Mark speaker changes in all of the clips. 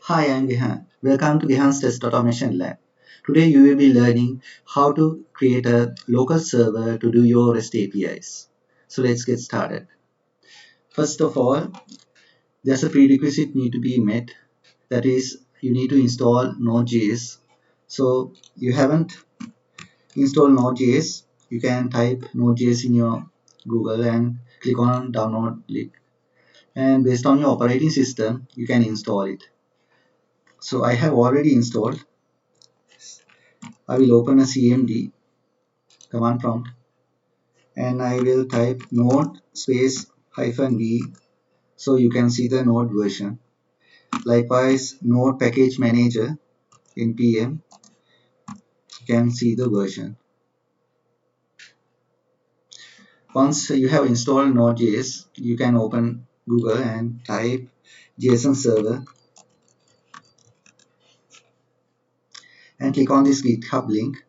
Speaker 1: Hi, I'm Gihan. Welcome to Gihan's Test Automation Lab. Today you will be learning how to create a local server to do your REST APIs. So let's get started. First of all, there's a prerequisite need to be met. That is, you need to install Node.js. So you haven't installed Node.js, you can type Node.js in your Google and click on download link. And based on your operating system, you can install it. So I have already installed. I will open a CMD command prompt and I will type node space hyphen v so you can see the node version. Likewise, node package manager in PM, you can see the version. Once you have installed Node.js, you can open Google and type JSON server and click on this GitHub link.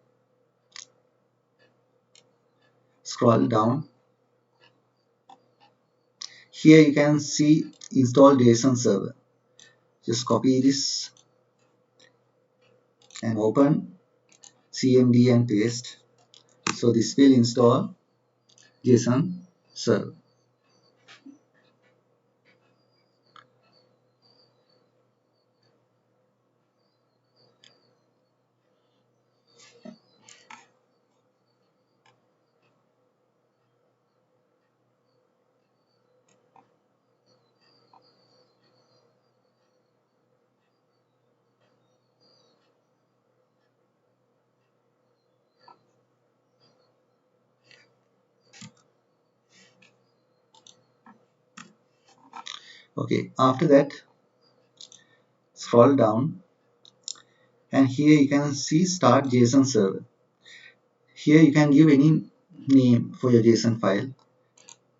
Speaker 1: Scroll down. Here you can see install JSON server. Just copy this and open CMD and paste. So this will install JSON server. Okay, after that, scroll down and here you can see start JSON server. Here you can give any name for your JSON file.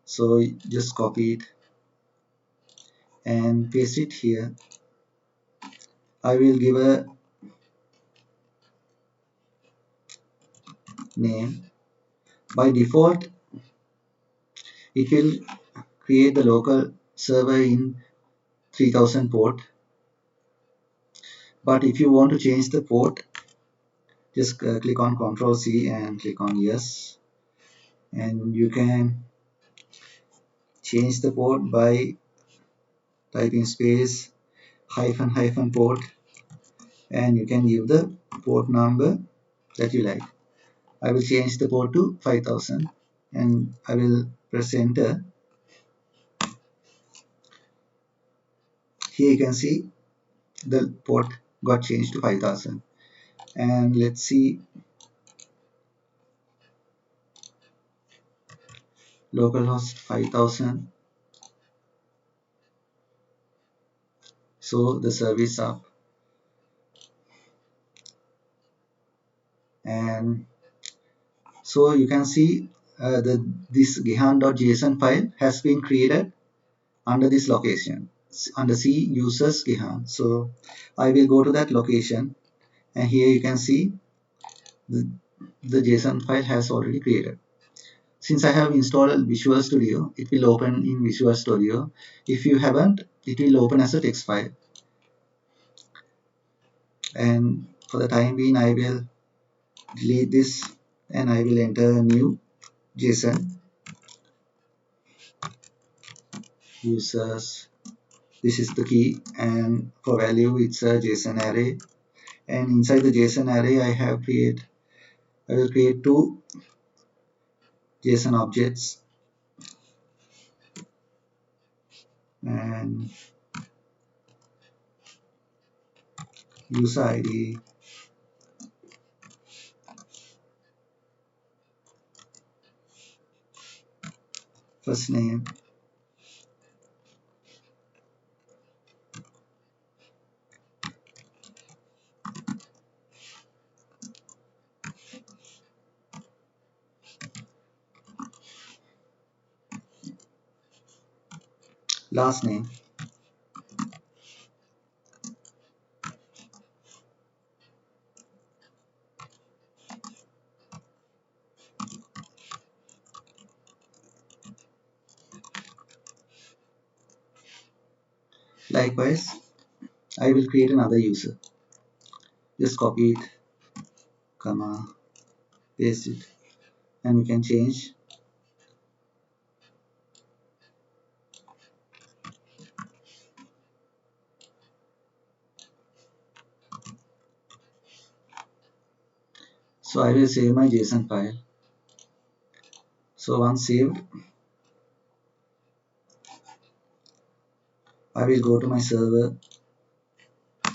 Speaker 1: So just copy it and paste it here. I will give a name. By default, it will create the local server in 3000 port. But if you want to change the port, just click on Ctrl C and click on yes. And you can change the port by typing space hyphen hyphen port and you can give the port number that you like. I will change the port to 5000 and I will press enter. Here you can see the port got changed to 5000 and let's see localhost 5000. So the service up and so you can see this gihan.json file has been created under this location under C users gihan. So I will go to that location and here you can see the, the JSON file has already created. Since I have installed Visual Studio, it will open in Visual Studio. If you haven't, it will open as a text file. And for the time being, I will delete this and I will enter a new JSON users. This is the key and for value it's a JSON array and inside the JSON array I will create two JSON objects and user ID, first name, last name. Likewise, I will create another user. Just copy it, comma, paste it, and we can change. So I will save my JSON file. So once saved, I will go to my server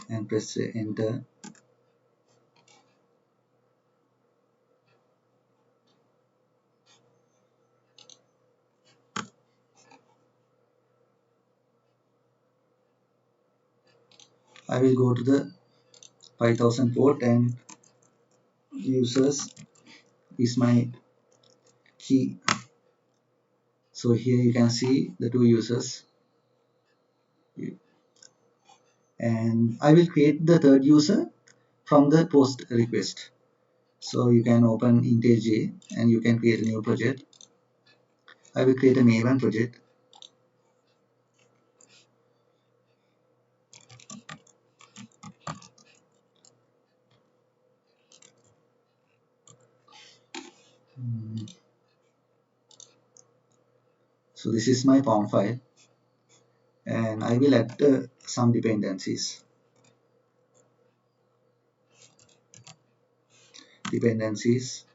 Speaker 1: and press enter. I will go to the 5000 port and users is my key. So here you can see the two users, and I will create the third user from the post request. So you can open IntelliJ and you can create a new project. I will create a Maven project. So this is my form file, and I will add some dependencies. Dependencies.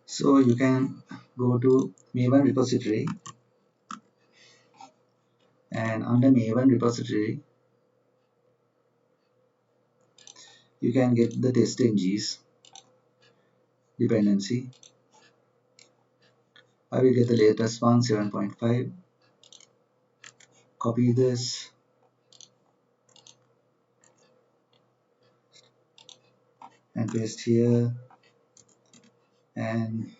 Speaker 1: So you can go to Maven repository, and under Maven repository you can get the test-ng's dependency. I will get the latest one, 7.5. Copy this and paste here, and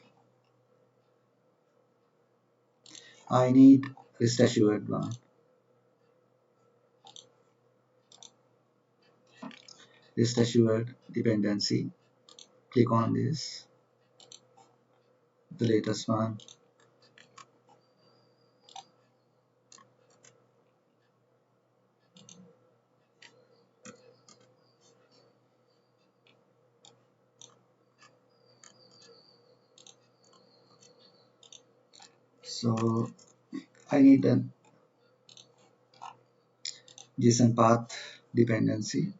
Speaker 1: I need rest assured one. Rest assured dependency. Click on this, the latest one. So I need a JSON path dependency.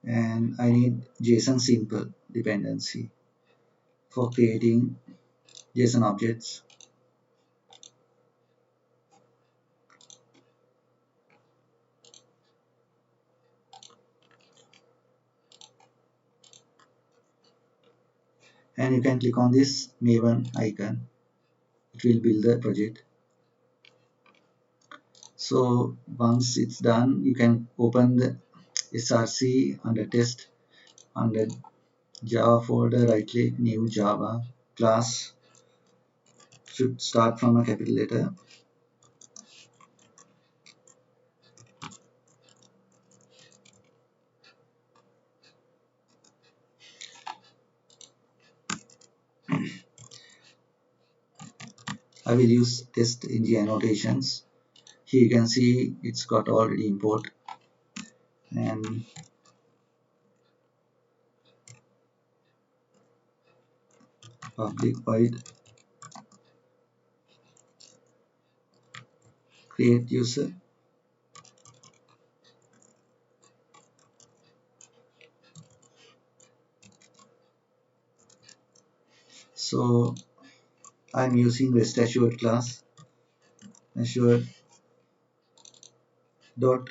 Speaker 1: And I need JSON simple dependency for creating JSON objects. And you can click on this Maven icon. It will build the project. So once it's done, you can open the src under test, under Java folder, right click, new Java class. Should start from a capital letter. I will use test in the annotations. Here you can see it's got already import, and public void create user. So I'm using rest assured class, assured dot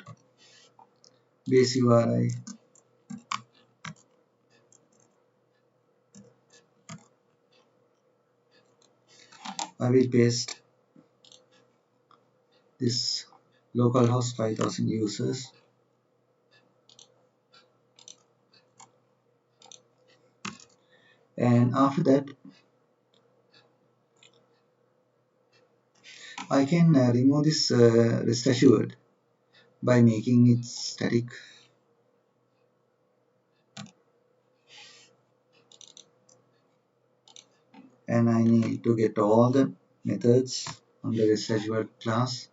Speaker 1: base URI. I will paste this localhost 5000 users, and after that I can remove this rest assured by making it static, and I need to get all the methods on the rest assured class.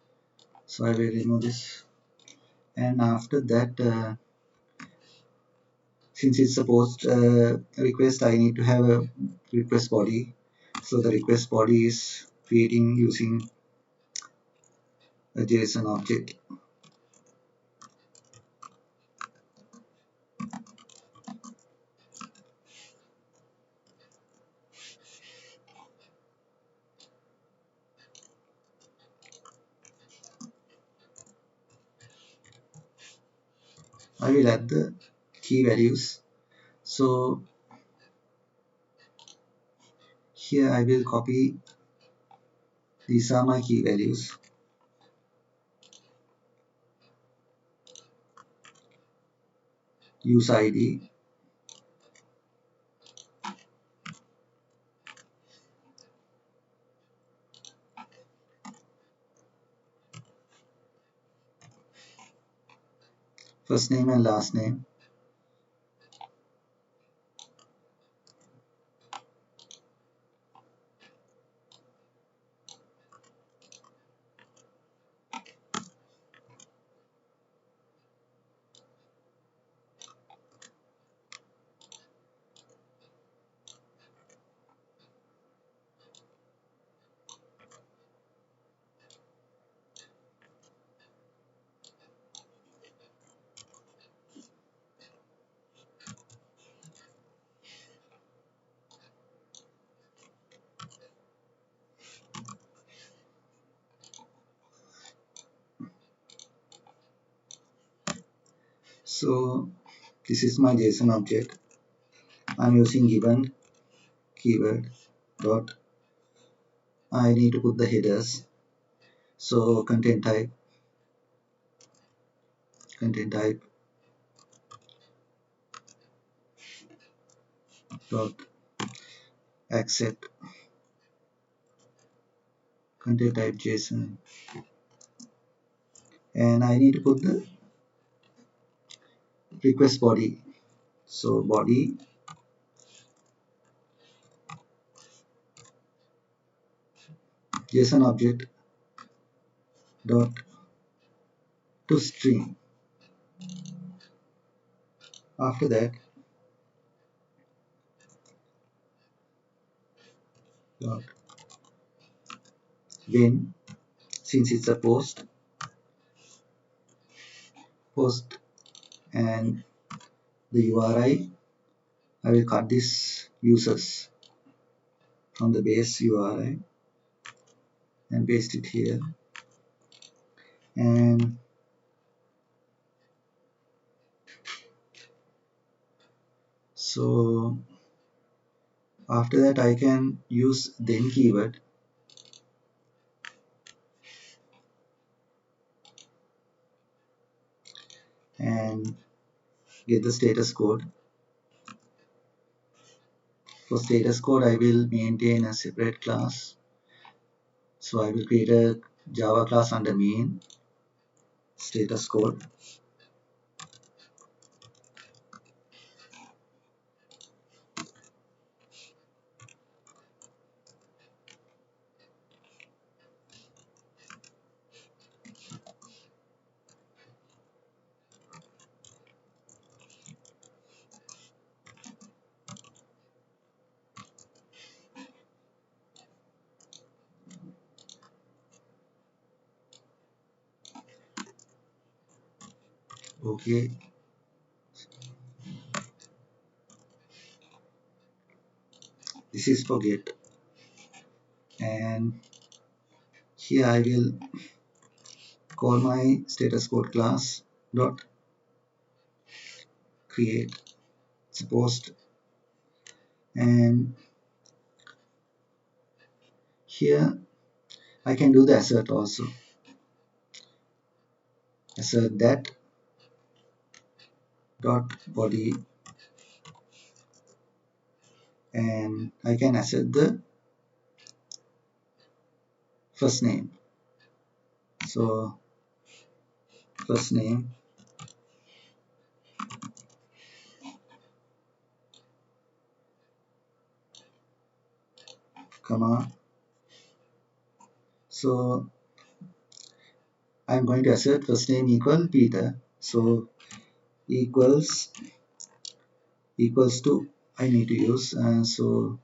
Speaker 1: So I will remove this, and after that since it's a post request, I need to have a request body. So the request body is creating using a JSON object. I will add the key values. So here I will copy, these are my key values. Use ID, first name and last name, so this is my JSON object. I'm using given keyword dot. I need to put the headers. So content type dot accept content type JSON, and I need to put the request body. So body JSON object dot to string. After that dot when, since it's a post and the URI, I will cut this users from the base URI and paste it here, and so after that I can use then keyword and get the status code. For status code I will maintain a separate class, so I will create a Java class under main status code. Okay, this is for get, and here I will call my status code class dot create post, and Here I can do the assert also. Assert that dot body, and I can assert the first name. So first name, comma. So I'm going to assert first name equal Peter. So equals to, I need to use, so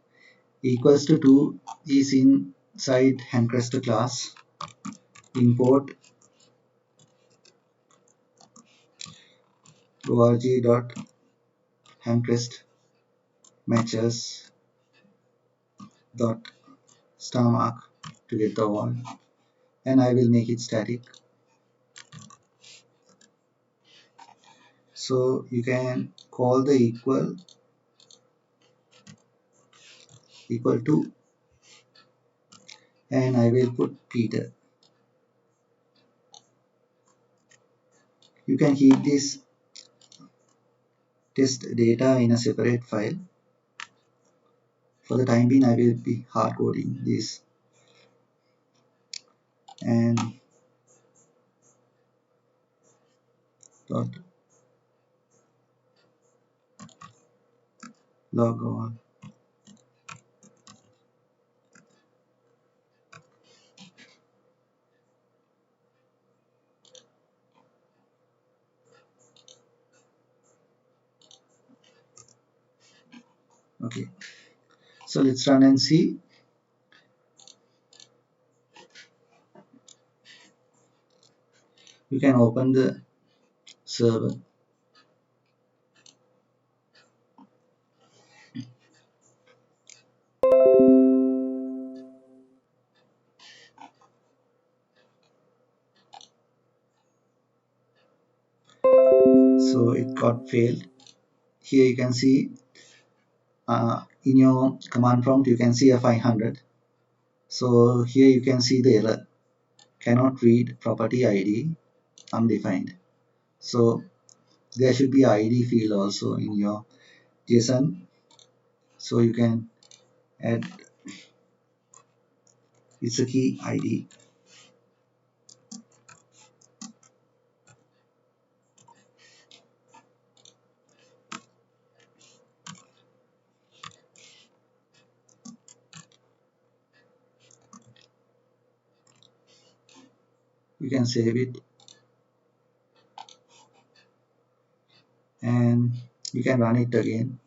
Speaker 1: equals to 2 is inside handcrest class. Import org.handcrest matches dot star mark to get the wall, and I will make it static. So you can call the equal to, and I will put Peter. You can keep this test data in a separate file. For the time being, I will be hard coding this, and dot log on. Okay, so let's run and see. You can open the server. So it got failed. Here you can see in your command prompt you can see a 500. So here you can see the error, cannot read property ID undefined. So there should be ID field also in your JSON, so you can add it's a key ID. You can save it, and you can run it again.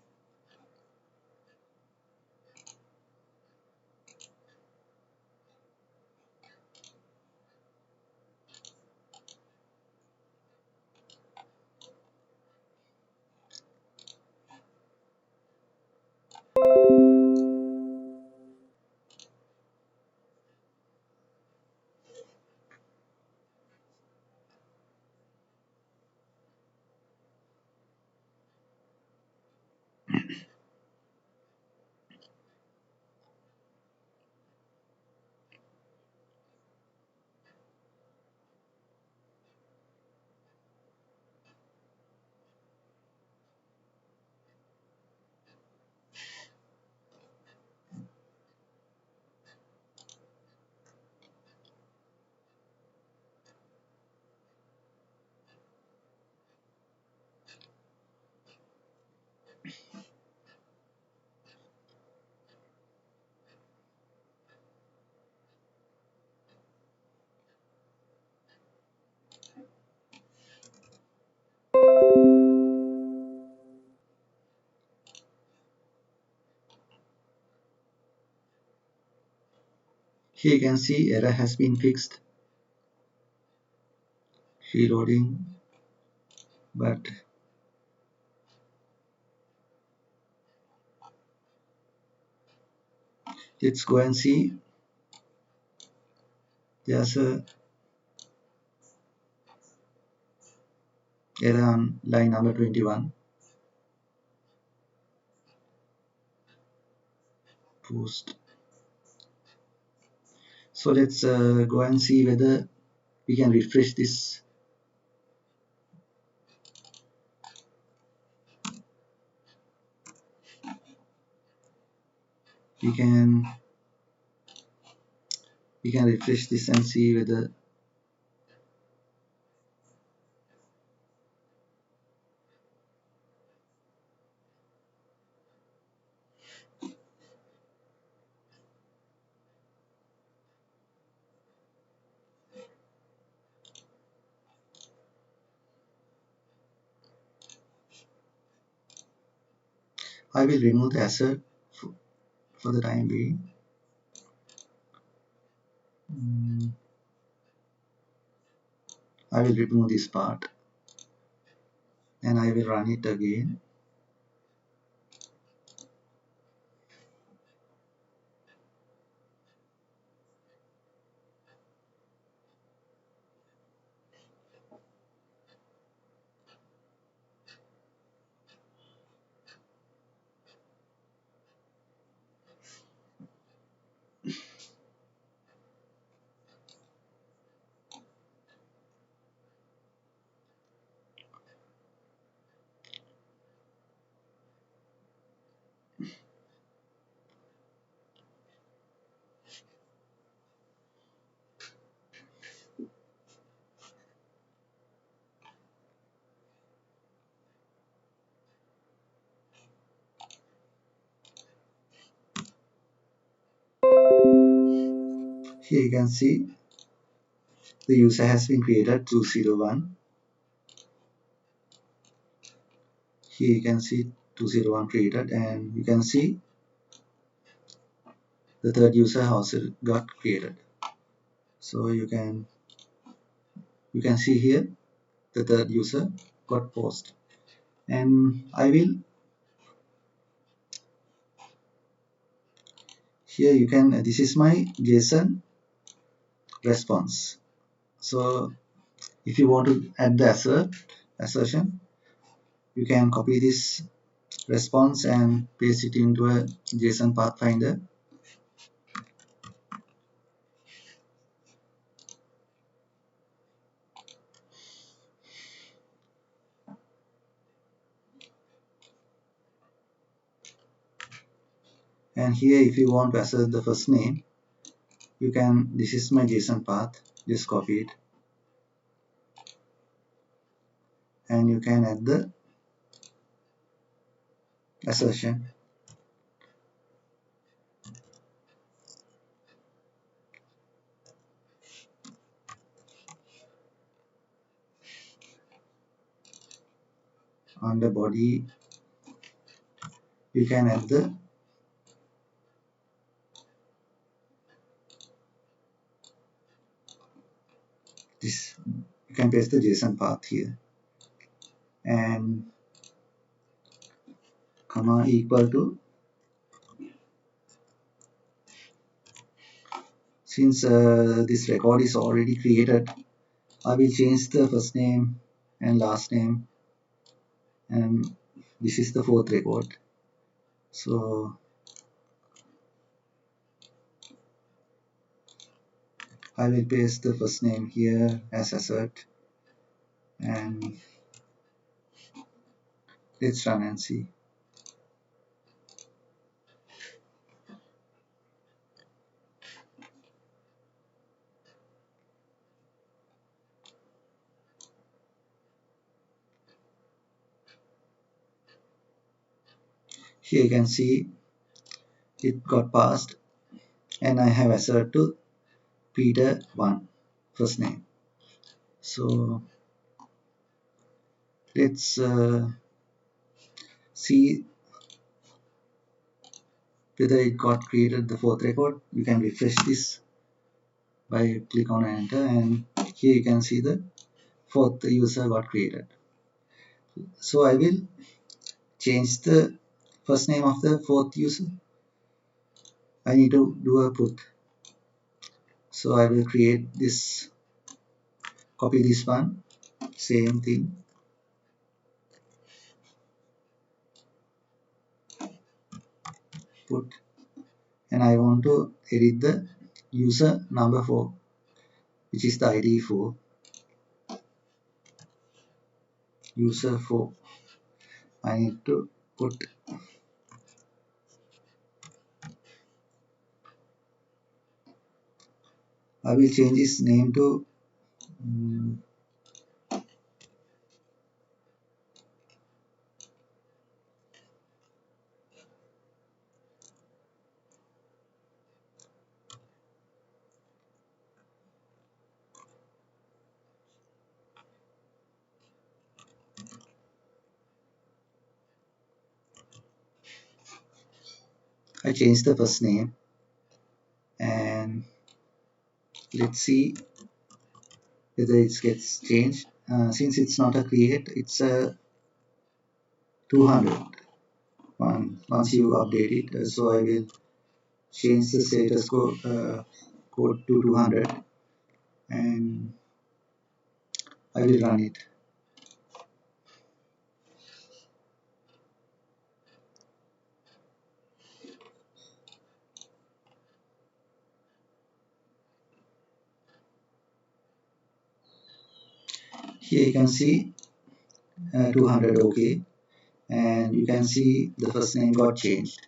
Speaker 1: Here you can see error has been fixed. Reloading, but let's go and see. There's a error on line number 21. Post So let's go and see whether we can refresh this. We can refresh this and see whether I will remove the assert for the time being. I will remove this part and I will run it again. Here you can see the user has been created 201. Here you can see 201 created, and you can see the third user also got created. So you can see here the third user got post, and I will here you can this is my JSON response. So if you want to add the assertion, you can copy this response and paste it into a JSON pathfinder. And here if you want to assert the first name, you can this is my JSON path, just copy it and you can add the assertion. On the body you can add the this you can paste the JSON path here and comma equal to, since this record is already created, I will change the first name and last name, and this is the fourth record. So I will paste the first name here as assert and let's run and see. Here you can see it got passed and I have assert to Peter1 first name. So let's see whether it got created the fourth record. You can refresh this by click on enter and here you can see the fourth user got created. So I will change the first name of the fourth user. I need to do a put. So I will create this, copy this one, same thing, put, and I want to edit the user number 4, which is the ID for user 4. I need to put, I will change his name to I changed the first name, and let's see whether it gets changed. Since it's not a create, it's a 200 once you update it. So I will change the status code to 200, and I will run it. Here you can see 200 OK, and you can see the first name got changed.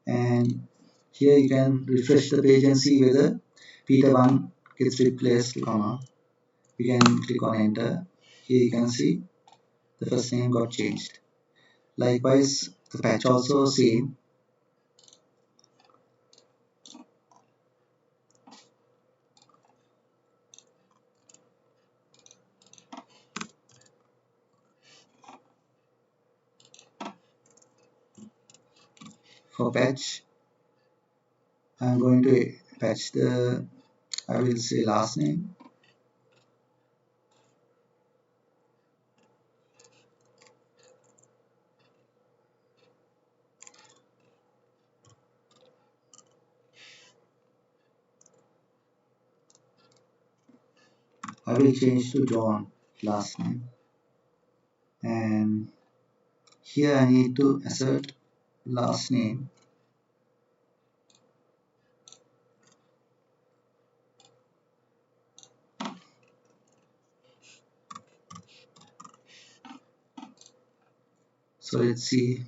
Speaker 1: And here you can refresh the page and see whether Peter1 gets replaced to comma. You can click on enter. Here you can see the first name got changed. Likewise, the patch also same. For patch, I'm going to patch the, I will say last name. I will change to John last name. And here I need to assert last name. So let's see,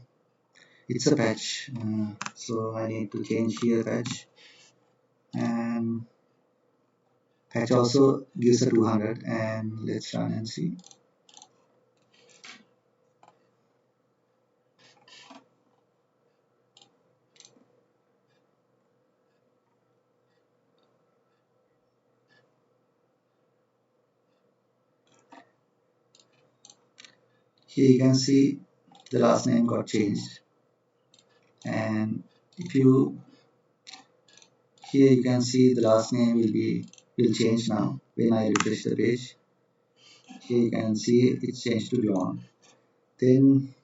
Speaker 1: it's a patch. So I need to change here patch, and patch also gives a 200, and let's run and see. Here you can see the last name got changed, and if you, here you can see the last name will change now when I refresh the page. Here you can see it's changed to John. Then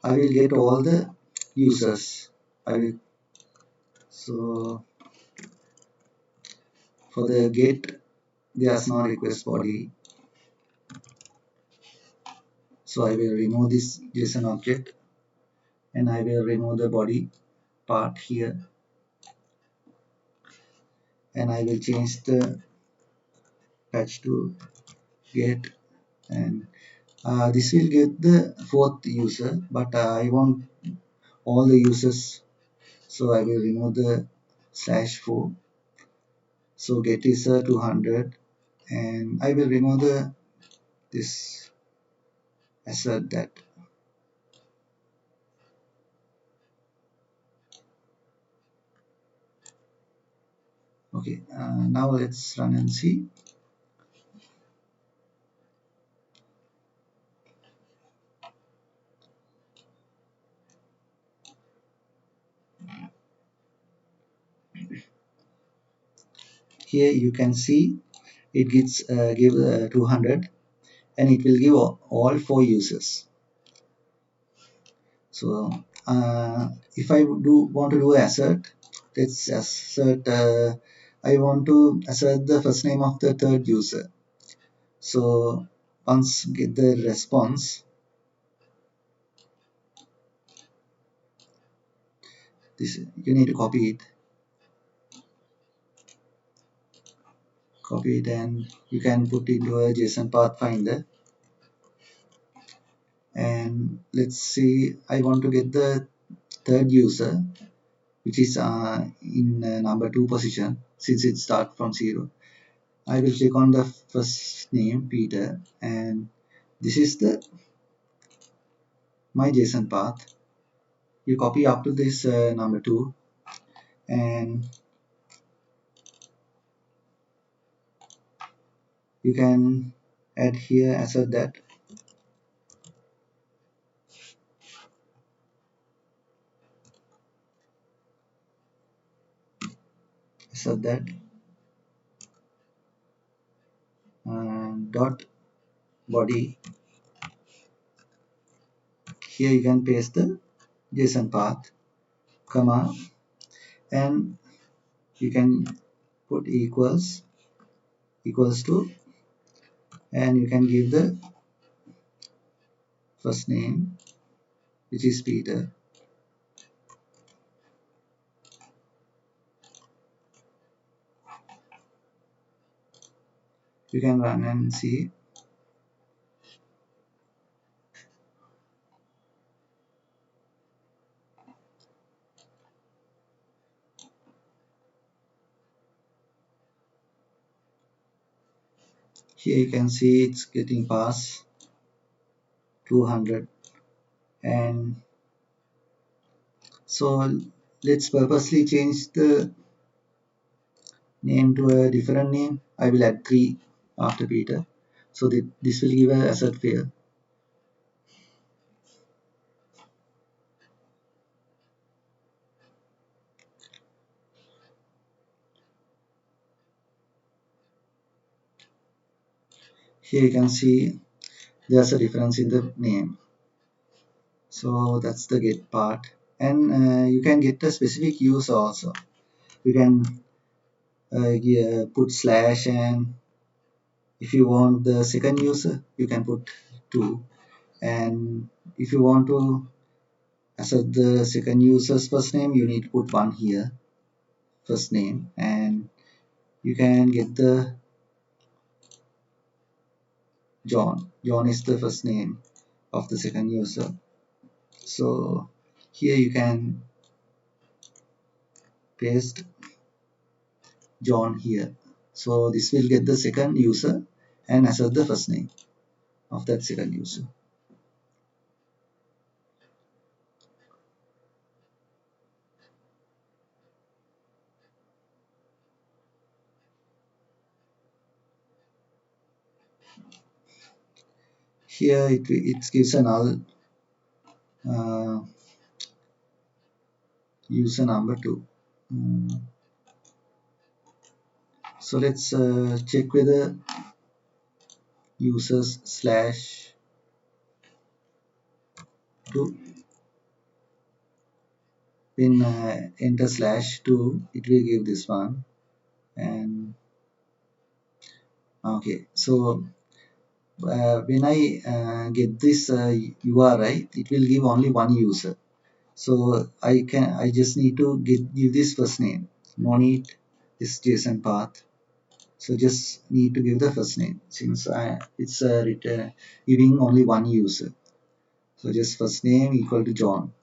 Speaker 1: I will get all the users. I will, so for the get, there's no request body. So I will remove this JSON object, and I will remove the body part here, and I will change the patch to get, and this will get the fourth user, but I want all the users, so I will remove the /4. So get is 200, and I will remove the this assert that. Okay, now let's run and see. Here you can see it gets give 200, and it will give all 4 users. So if I do want to do assert, let's assert, I want to assert the first name of the third user. So once get the response, This you need to copy it, and you can put into a JSON path finder. And let's see, I want to get the third user, which is in number 2 position, since it starts from 0. I will click on the first name, Peter, and this is the my JSON path. You copy up to this number 2, and you can add here assert that dot body. Here you can paste the JSON path, comma, and you can put equals to, and you can give the first name, which is Peter. You can run and see. Here you can see it's getting past 200. And so let's purposely change the name to a different name. I will add 3 after Peter, so that this will give a assert fail. Here you can see there's a difference in the name. So that's the get part. And you can get a specific user also. You can put slash, and if you want the second user, you can put 2. And if you want to assert the second user's first name, you need to put 1 here, first name, and you can get the John. John is the first name of the second user. So here you can paste John here. So this will get the second user and assert the first name of that second user. Here it gives a null uh, user number 2. So let's check whether users slash 2, when enter slash 2, it will give this one. And okay, so when I get this URI, it will give only one user. So I just need to give this first name. No need this JSON path. So just need to give the first name, since it's return giving only one user. So just first name equal to John.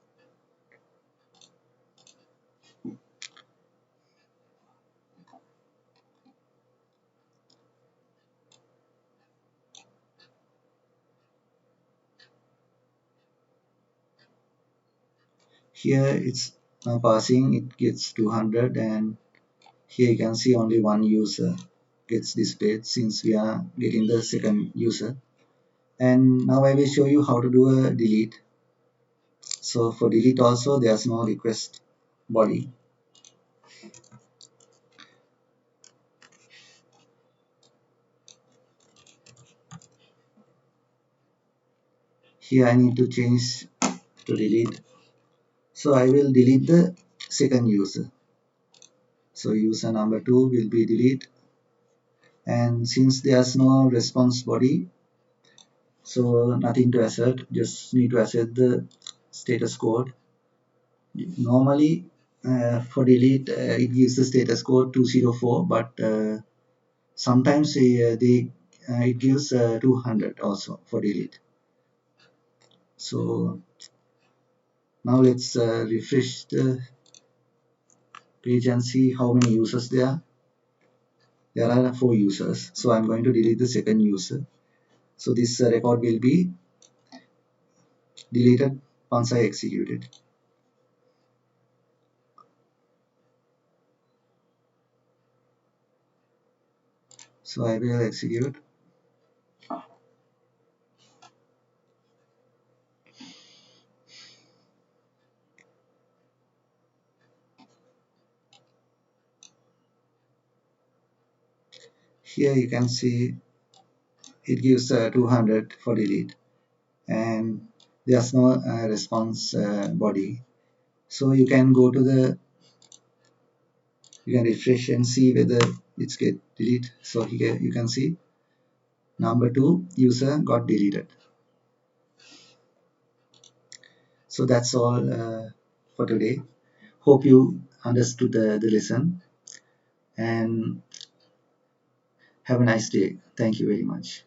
Speaker 1: Here it's now passing, it gets 200, and here you can see only one user gets displayed, since we are getting the second user. And now I will show you how to do a delete. So for delete also, there's no request body. Here I need to change to delete. So I will delete the second user. So user number 2 will be delete. And since there's no response body, so nothing to assert, just need to assert the status code. Normally For delete, it gives the status code 204, but sometimes it gives 200 also for delete. So now let's refresh the page and see how many users there are. There are 4 users, so I'm going to delete the second user. So this record will be deleted once I execute it. So I will execute. Here you can see it gives 200 for delete, and there's no response body. So you can refresh and see whether it's get deleted. So here you can see number 2 user got deleted. So that's all for today. Hope you understood the lesson, and have a nice day. Thank you very much.